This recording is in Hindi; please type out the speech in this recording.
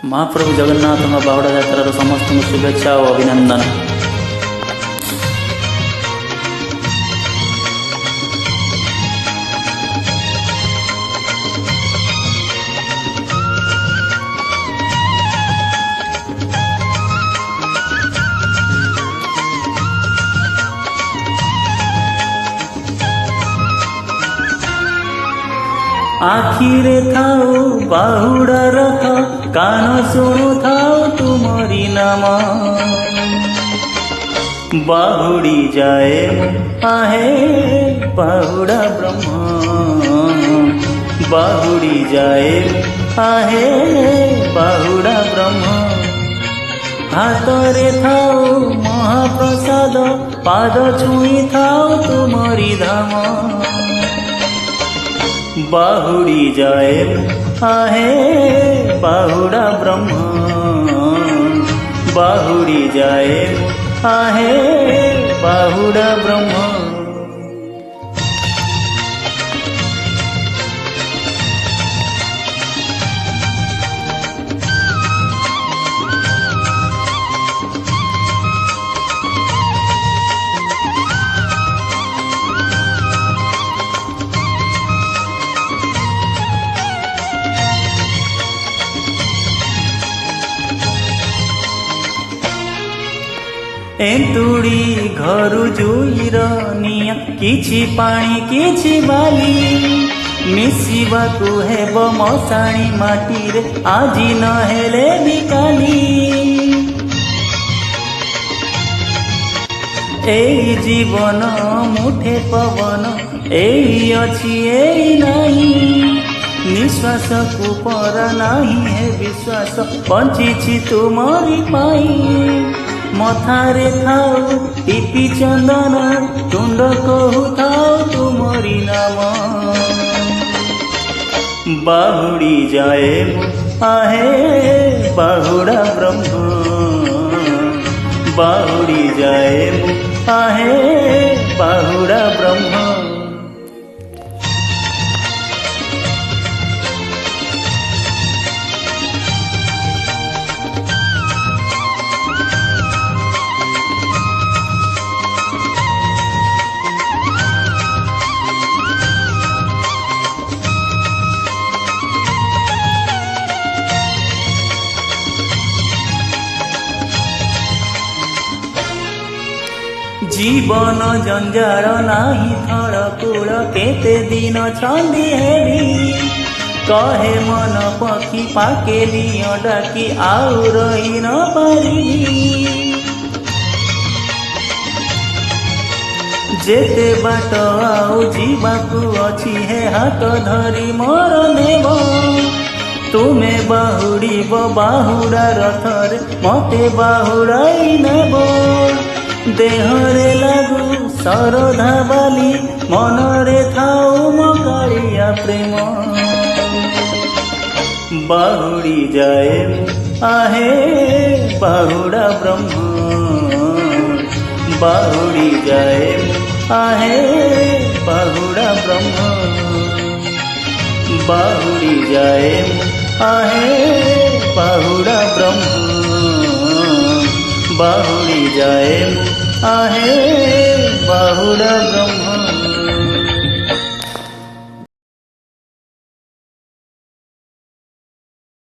महाप्रभु जगन्नाथ बाहुड़ा यात्रार समस्त शुभेच्छा और अभिनंदन। आखिरे थाओ बाहुड़ा रथ कान शुणु थाओ तुमरी नाम। बाहुड़ी जाए आहे बाहुड़ा ब्रह्म। बाहुड़ी जाए आहे बाहुड़ा ब्रह्म। हाथरे थाओ महाप्रसाद पाद छुई थाओ तुमरी धाम। बाहुड़ी जाए आहे बाहुड़ा ब्रह्म। बाहुड़ी जाए आहे बाहुड़ा ब्रह्म। एंतुड़ी घरु जुईर निया किछि पानी किछि बाली। मिसिबाकु हेब मशाणी माटी रे आजी न हेले भी काली। एई जीवन मुठे पवन एई अछि एई नाही। निश्वास को पर नाही है विश्वास बंचिछि तुमरी पाई। मथारे थाओ टीपी चंदन तुंड कहु थाओ तुमरी नाम। बाहुड़ी जाए आहे बाहुड़ा ब्रह्म। बाहुड़ी जाए आहे बाहुड़ा ब्रह्म। जीवन जंजार नाही थर कूल केते दिन छंदी हेली। कहे मन पक्षी पाकेली डाकी आउ रही न पारी। जेते बाट आउ जीवाकू अछि हे हाथ धरी मोर नेब। तुमे बाहुड़ी बाहुड़ा रथरे मते बाहुड़ाई नेब। देहरे लागू सरधा बाली मनरे थाओ मकालिया प्रेम। बाहुड़ी जाए आहे बाहुड़ा ब्रह्म। बाहुड़ी जाए आहे बाहुड़ा ब्रह्म। बाहुड़ी जाए आहे बाहुड़ा ब्रह्म। बाहुड़ी जाए आहे बाहुड़ा ब्रह्म।